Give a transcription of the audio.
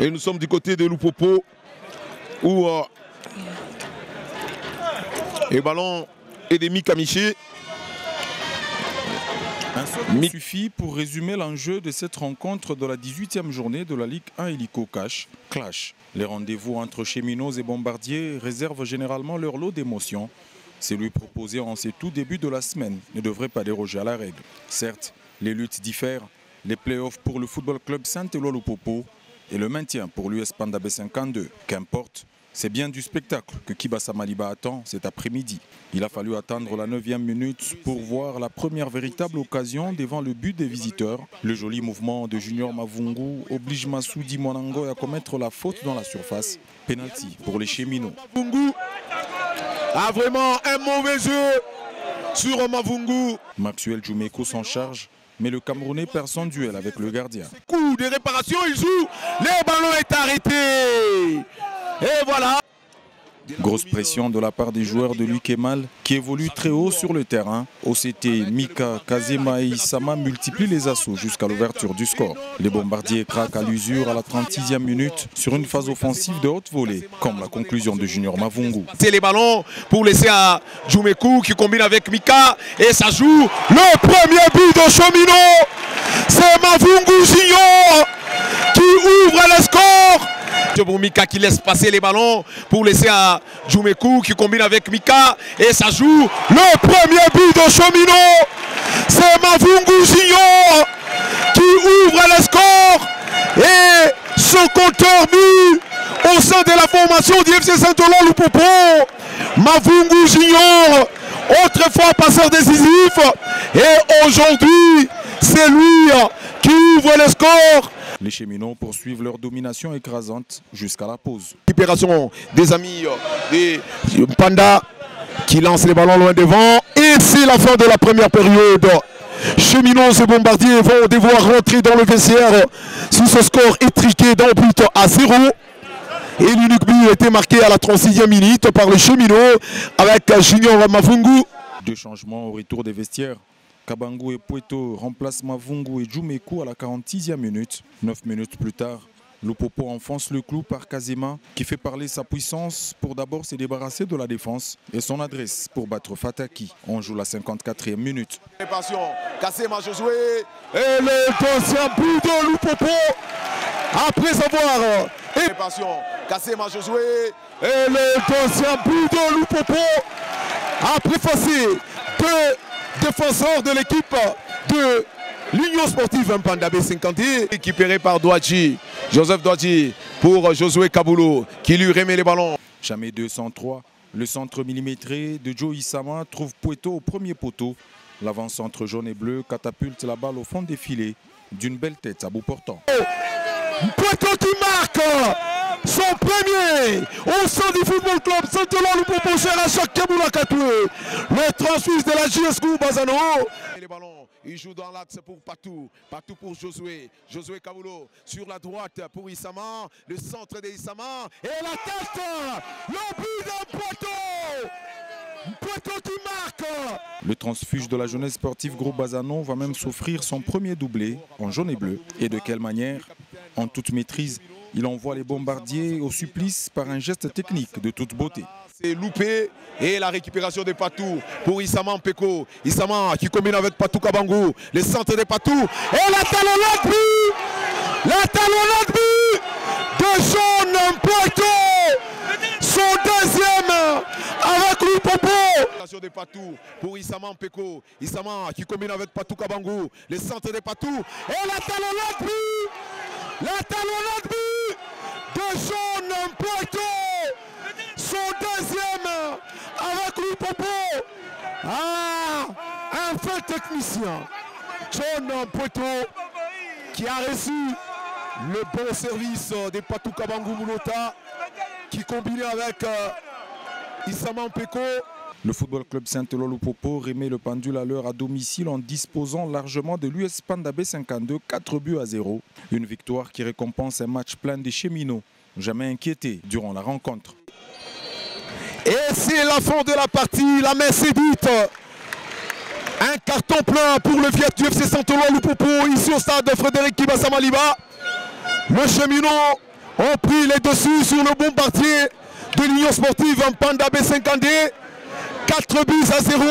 Et nous sommes du côté de Lupopo où le ballon est de Mika Miché. Un seul mot suffit pour résumer l'enjeu de cette rencontre de la 18e journée de la Ligue 1 Illico Clash. Les rendez-vous entre cheminots et bombardiers réservent généralement leur lot d'émotions. Celui proposé en ces tout débuts de la semaine ne devrait pas déroger à la règle. Certes, les luttes diffèrent, les playoffs pour le football club Saint-Éloi Lupopo et le maintien pour l'US Panda B52. Qu'importe, c'est bien du spectacle que Kibasa Maliba attend cet après-midi. Il a fallu attendre la 9e minute pour voir la première véritable occasion devant le but des visiteurs. Le joli mouvement de Junior Mavungu oblige Massoudi Monango à commettre la faute dans la surface. Penalty pour les cheminots. Mavungu a vraiment un mauvais jeu sur Mavungu. Maxwell Djoumeko s'en charge, mais le Camerounais perd son duel avec le gardien. Coup de réparation, il joue, le ballon est arrêté. Et voilà. Grosse pression de la part des joueurs de l'UKEMAL qui évoluent très haut sur le terrain. OCT, Mika, Kazema et Isama multiplient les assauts jusqu'à l'ouverture du score. Les bombardiers craquent à l'usure à la 36e minute sur une phase offensive de haute volée, comme la conclusion de Junior Mavungu. C'est les ballons pour laisser à Djoumekou qui combine avec Mika et ça joue le premier but de cheminot. C'est Mavungu Junior qui ouvre le score. Pour Mika qui laisse passer les ballons pour laisser à Djoumekou qui combine avec Mika et ça joue le premier but de cheminot. C'est Mavungu Junior qui ouvre le score et ce compteur but au sein de la formation du FC Saint-Éloi Lupopo. Mavungu Junior, autrefois passeur décisif et aujourd'hui c'est lui qui ouvre le score. Les cheminots poursuivent leur domination écrasante jusqu'à la pause. Récupération des amis des Panda qui lancent les ballons loin devant. Et c'est la fin de la première période. Cheminots et bombardiers vont devoir rentrer dans le vestiaire si ce score étriqué d'un but à 0. Et l'unique but a été marqué à la 36e minute par le cheminot avec Junior Mavungu. Deux changements au retour des vestiaires. Kabangu et Pueto remplacent Mavungu et Djoumekou à la 46e minute. 9 minutes plus tard, Lupopo enfonce le clou par Kazema qui fait parler sa puissance pour d'abord se débarrasser de la défense et son adresse pour battre Fataki. On joue la 54e minute. Kazema Josué et le deuxième but de Lupopo après avoir Kazema Josué et le deuxième but de Lupopo après passer deux défenseur de l'équipe de l'Union Sportive Panda B52, récupéré par Douadji, Joseph Douadji pour Josué Kaboulou qui lui remet les ballons. Jamais 203, le centre millimétré de Joe Isama trouve Pueto au premier poteau. L'avant-centre jaune et bleu catapulte la balle au fond des filets d'une belle tête à bout portant. Pueto qui marque son premier au sein du football club Saint-Éloi Lupopo à chaque Kaboula Katoué. Le transfuge de la JS Group Bazano. Les ballons, il joue dans l'axe pour Patou. Patou pour Josué. Josué Kaboulou sur la droite pour Isama. Le centre de Isama. Et la tête. Le but de Pueto. Pueto qui marque. Le transfuge de la jeunesse sportive Groupe Bazano va même s'offrir son premier doublé en jaune et bleu. Et de quelle manière? En toute maîtrise, il envoie les bombardiers au supplice par un geste technique de toute beauté. C'est loupé et la récupération de Patou pour Isama Mpeko. Isama qui combine avec Patou Kabangu. Le centre de Patou. Et la talonnade but. La talonnade but de Jean Mpeko. Son deuxième avec Lupopo. De Patou pour Isama Mpeko. Isama qui combine avec Patou Kabangu. Le centre de Patou. Et la talonnade but. La talonnade but de Jean Mpeko. Son deuxième avec Lupopo. Ah, un fin technicien. John Mpeko qui a reçu le bon service de Patou Kabangu Moulota qui combinait avec Isama Mpeko. Le football club Saint-Éloi Lupopo remet le pendule à l'heure à domicile en disposant largement de l'US Panda B52, 4 buts à 0. Une victoire qui récompense un match plein des cheminots, jamais inquiétés durant la rencontre. Et c'est la fin de la partie, la main s'est dite. Un carton plein pour le Viet du FC Saint-Éloi Lupopo, ici au stade de Frédéric Kibasa Maliba. Le cheminot ont pris les dessus sur le bombardier de l'Union sportive en Panda B50D. 4 buts à 0.